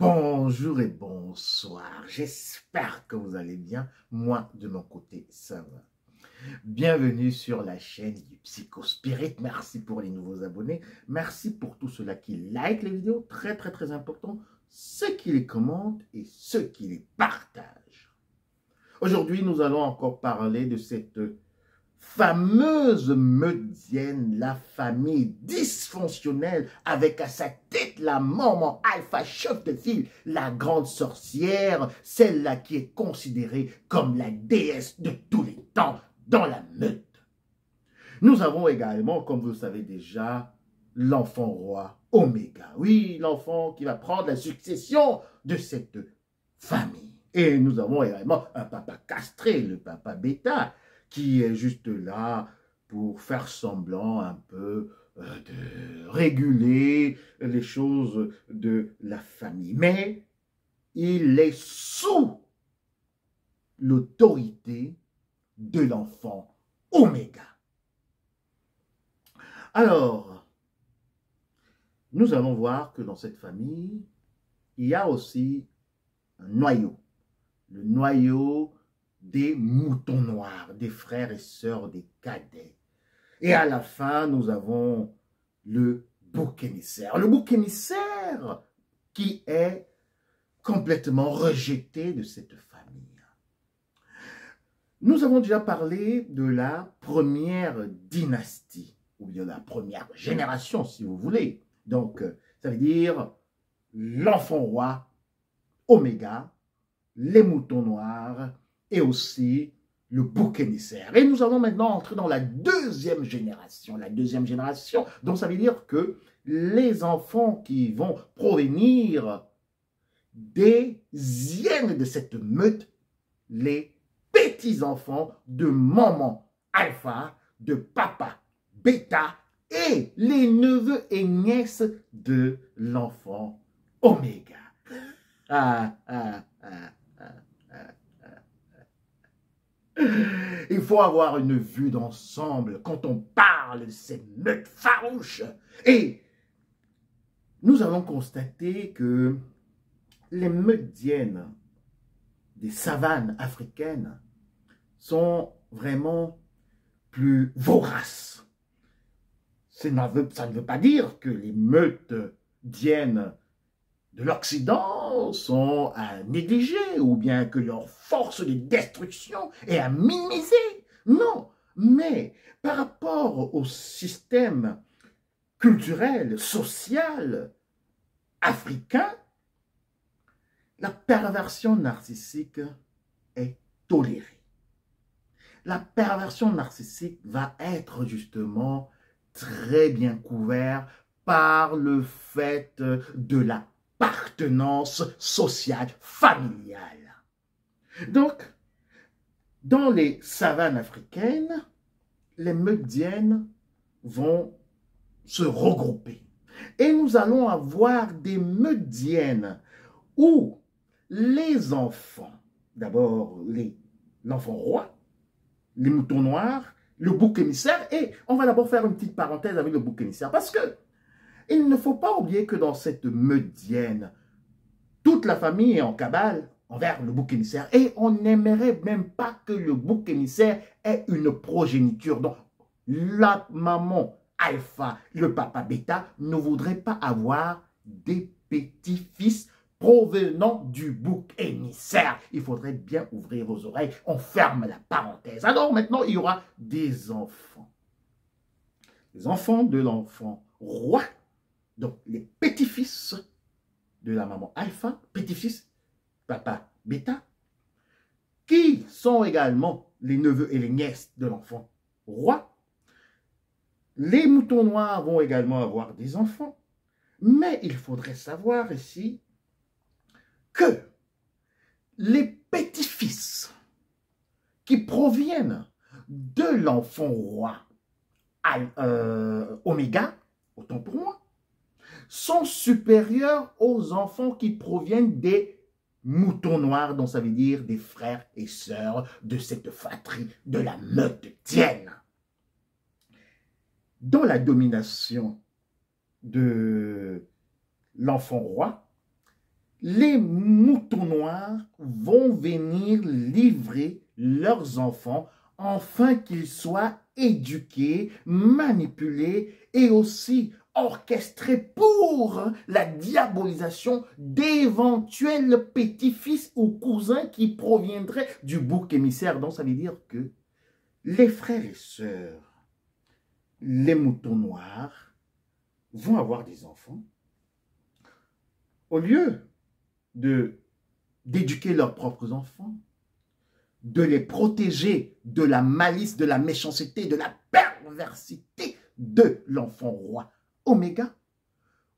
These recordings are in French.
Bonjour et bonsoir, j'espère que vous allez bien, moi de mon côté ça va. Bienvenue sur la chaîne du Psychospirit, merci pour les nouveaux abonnés, merci pour tous ceux-là qui like les vidéos, très important, ceux qui les commentent et ceux qui les partagent. Aujourd'hui nous allons encore parler de cette fameuse meudienne, la famille dysfonctionnelle avec à sa tête la maman alpha chef de file, la grande sorcière, celle-là qui est considérée comme la déesse de tous les temps dans la meute. Nous avons également, comme vous le savez déjà, l'enfant roi Oméga. Oui, l'enfant qui va prendre la succession de cette famille. Et nous avons également un papa castré, le papa bêta, qui est juste là pour faire semblant un peu de réguler les choses de la famille. Mais il est sous l'autorité de l'enfant Oméga. Alors, nous allons voir que dans cette famille, il y a aussi un noyau. Le noyau des moutons noirs, des frères et sœurs des cadets. Et à la fin, nous avons le bouc émissaire. Le bouc émissaire qui est complètement rejeté de cette famille. Nous avons déjà parlé de la première dynastie, ou bien de la première génération, si vous voulez. Donc, ça veut dire l'enfant roi, Oméga, les moutons noirs, et aussi le bouc émissaire. Et nous allons maintenant entrer dans la deuxième génération. La deuxième génération, donc ça veut dire que les enfants qui vont provenir des hyènes de cette meute, les petits-enfants de maman alpha, de papa bêta, et les neveux et nièces de l'enfant Oméga. Il faut avoir une vue d'ensemble quand on parle de ces meutes farouches. Et nous allons constater que les meudiennes des savanes africaines sont vraiment plus voraces. Ça ne veut pas dire que les meutes diennes de l'Occident sont à négliger ou bien que leur force de destruction est à minimiser. Non, mais par rapport au système culturel, social, africain, la perversion narcissique est tolérée. La perversion narcissique va être justement très bien couverte par le fait de la appartenance sociale, familiale. Donc, dans les savanes africaines, les meudiennes vont se regrouper. Et nous allons avoir des meudiennes où les enfants, d'abord l'enfant roi, les moutons noirs, le bouc émissaire, et on va d'abord faire une petite parenthèse avec le bouc émissaire, parce que il ne faut pas oublier que dans cette meudienne, toute la famille est en cabale envers le bouc émissaire. Et on n'aimerait même pas que le bouc émissaire ait une progéniture. Donc, la maman alpha, le papa bêta ne voudrait pas avoir des petits-fils provenant du bouc émissaire. Il faudrait bien ouvrir vos oreilles. On ferme la parenthèse. Alors maintenant, il y aura des enfants. Les enfants de l'enfant roi. Donc, les petits-fils de la maman alpha, petits-fils, papa bêta, qui sont également les neveux et les nièces de l'enfant roi. Les moutons noirs vont également avoir des enfants. Mais il faudrait savoir ici que les petits-fils qui proviennent de l'enfant roi Oméga, autant pour moi, sont supérieurs aux enfants qui proviennent des moutons noirs, donc ça veut dire des frères et sœurs de cette fratrie de la meutienne. Dans la domination de l'enfant roi, les moutons noirs vont venir livrer leurs enfants afin qu'ils soient éduqués, manipulés et aussi orchestrés pour la diabolisation d'éventuels petits-fils ou cousins qui proviendraient du bouc émissaire. Donc ça veut dire que les frères et sœurs, les moutons noirs, vont avoir des enfants. Au lieu d'éduquer leurs propres enfants, de les protéger de la malice, de la méchanceté, de la perversité de l'enfant roi Oméga,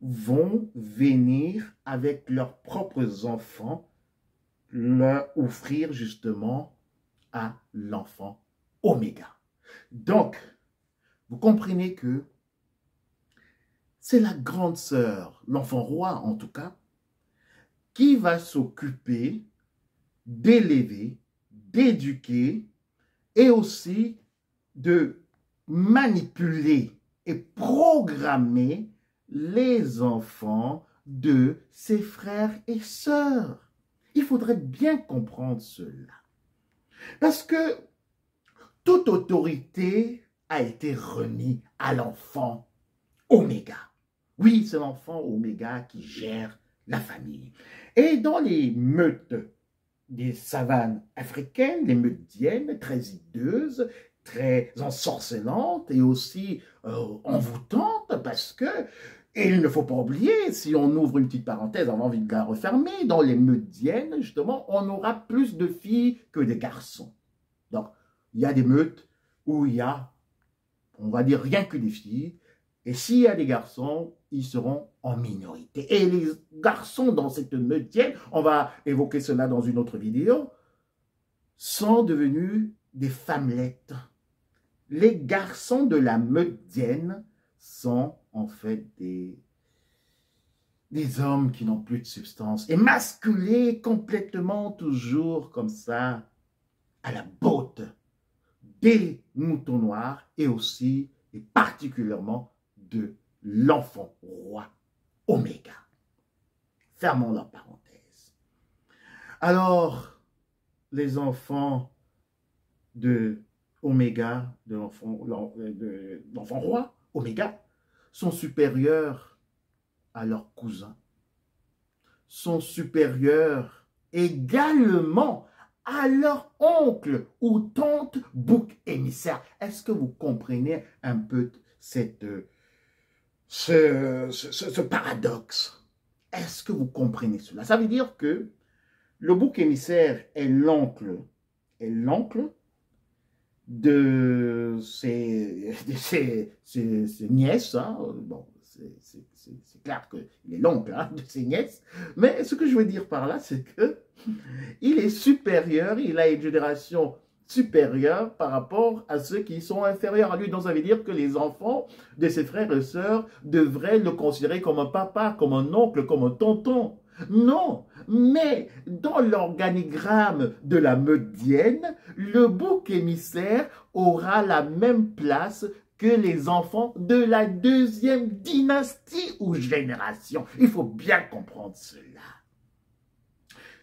vont venir avec leurs propres enfants leur offrir justement à l'enfant Oméga. Donc, vous comprenez que c'est la grande sœur, l'enfant roi en tout cas, qui va s'occuper d'élever, d'éduquer et aussi de manipuler et programmer les enfants de ses frères et sœurs. Il faudrait bien comprendre cela. Parce que toute autorité a été remise à l'enfant Oméga. Oui, c'est l'enfant Oméga qui gère la famille. Et dans les meutes des savanes africaines, les meutes d'hyènes, très hideuses, très ensorcelantes et aussi envoûtantes, parce que, et il ne faut pas oublier, si on ouvre une petite parenthèse avant de la refermer, dans les meutes d'hyènes, justement, on aura plus de filles que de garçons. Donc, il y a des meutes où il y a, on va dire, rien que des filles, et s'il y a des garçons, ils seront en minorité. Et les garçons dans cette meutienne, on va évoquer cela dans une autre vidéo, sont devenus des femmelettes. Les garçons de la meutienne sont en fait des hommes qui n'ont plus de substance, émasculés complètement toujours comme ça, à la botte des moutons noirs et aussi et particulièrement de l'enfant roi Oméga. Fermons la parenthèse. Alors, les enfants de Oméga, de l'enfant roi Oméga, sont supérieurs à leurs cousins, sont supérieurs également à leur oncle ou tante bouc émissaire. Est-ce que vous comprenez un peu ce paradoxe? Est-ce que vous comprenez cela? Ça veut dire que le bouc émissaire est l'oncle de ses nièces. Hein. Bon, c'est clair qu'il est l'oncle de ses nièces. Mais ce que je veux dire par là, c'est que il est supérieur, il a une génération supérieure par rapport à ceux qui sont inférieurs à lui. Donc ça veut dire que les enfants de ses frères et sœurs devraient le considérer comme un papa, comme un oncle, comme un tonton. Non, mais dans l'organigramme de la Meudienne, le bouc émissaire aura la même place que les enfants de la deuxième dynastie ou génération. Il faut bien comprendre cela.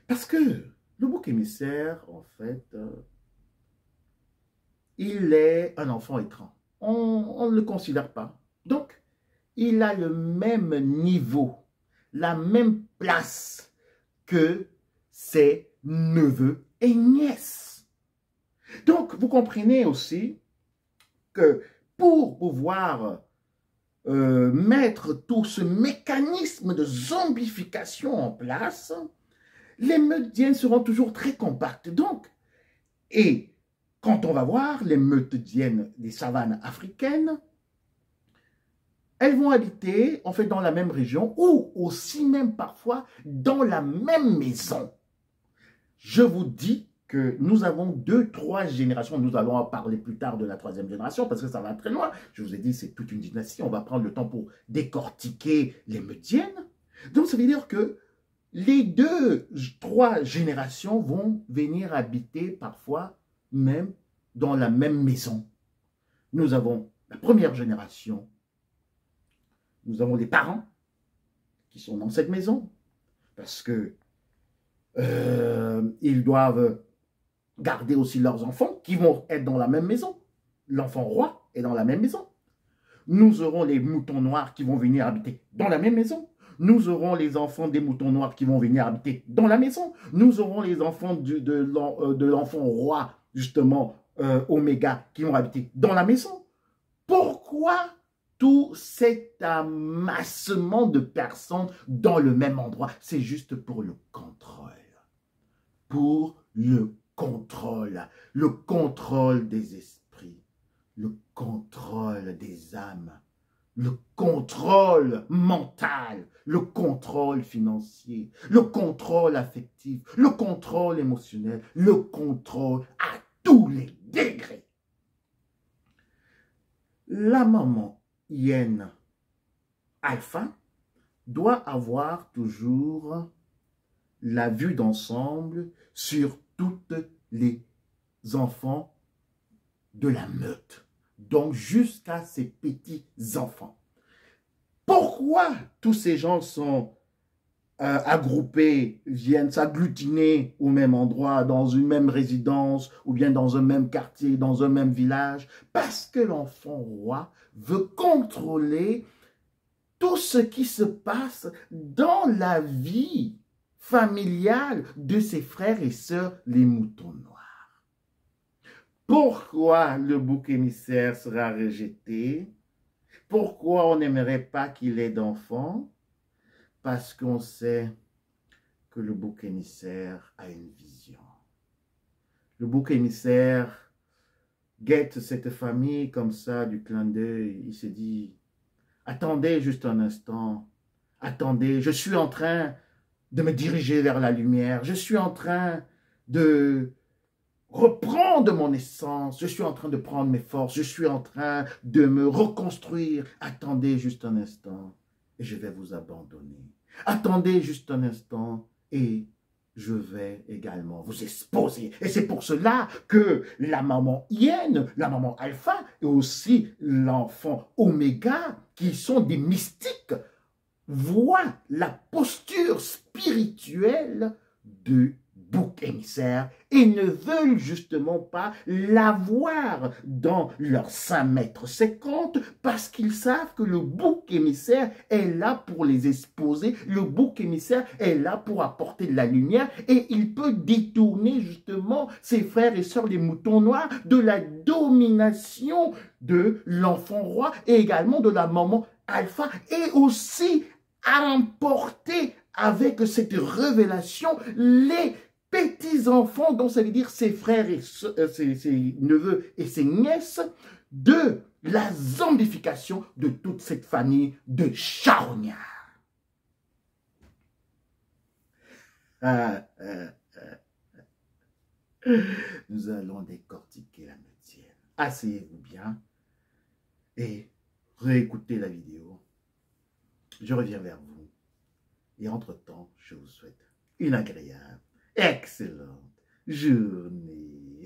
Parce que le bouc émissaire, en fait, il est un enfant étrange. On ne le considère pas. Donc, il a le même niveau, la même place que ses neveux et nièces. Donc, vous comprenez aussi que pour pouvoir mettre tout ce mécanisme de zombification en place, les meutiennes seront toujours très compactes. Donc, et quand on va voir les meutiennes des savanes africaines, elles vont habiter en fait dans la même région ou aussi même parfois dans la même maison. Je vous dis que nous avons 2, 3 générations. Nous allons en parler plus tard de la 3e génération parce que ça va très loin. Je vous ai dit, c'est toute une dynastie. On va prendre le temps pour décortiquer les meutiennes. Donc, ça veut dire que les 2, 3 générations vont venir habiter parfois même dans la même maison. Nous avons la première génération. Nous avons des parents qui sont dans cette maison. parce que ils doivent garder aussi leurs enfants qui vont être dans la même maison. L'enfant roi est dans la même maison. Nous aurons les moutons noirs qui vont venir habiter dans la même maison. Nous aurons les enfants des moutons noirs qui vont venir habiter dans la maison. Nous aurons les enfants de l'enfant roi, justement, Oméga, qui vont habiter dans la maison. Pourquoi tout cet amassement de personnes dans le même endroit? C'est juste pour le contrôle. Pour le contrôle des esprits, le contrôle des âmes, le contrôle mental, le contrôle financier, le contrôle affectif, le contrôle émotionnel, le contrôle à tous les degrés. La maman hyène alpha doit avoir toujours la vue d'ensemble sur toutes les enfants de la meute. Donc jusqu'à ces petits-enfants. Pourquoi tous ces gens sont agroupés, viennent s'agglutiner au même endroit, dans une même résidence, ou bien dans un même quartier, dans un même village? Parce que l'enfant roi veut contrôler tout ce qui se passe dans la vie familiale de ses frères et sœurs, les moutons noirs. Pourquoi le bouc émissaire sera rejeté? Pourquoi on n'aimerait pas qu'il ait d'enfants? Parce qu'on sait que le bouc émissaire a une vision. Le bouc émissaire guette cette famille comme ça du clin d'œil. Il se dit, attendez juste un instant, attendez, je suis en train de me diriger vers la lumière, je suis en train de reprendre mon essence, je suis en train de prendre mes forces, je suis en train de me reconstruire. Attendez juste un instant et je vais vous abandonner. Attendez juste un instant et je vais également vous exposer. Et c'est pour cela que la maman hyène, la maman alpha et aussi l'enfant oméga, qui sont des mystiques, voient la posture spirituelle de bouc émissaire et ne veulent justement pas l'avoir dans leur 5,50 m parce qu'ils savent que le bouc émissaire est là pour les exposer, le bouc émissaire est là pour apporter de la lumière et il peut détourner justement ses frères et sœurs les moutons noirs de la domination de l'enfant roi et également de la maman alpha et aussi emporter avec cette révélation les petits-enfants, donc ça veut dire ses frères et ses neveux et ses nièces, de la zombification de toute cette famille de charognards. Nous allons décortiquer la meutière. Asseyez-vous bien et réécoutez la vidéo. Je reviens vers vous. Et entre-temps, je vous souhaite une agréable, excellente journée.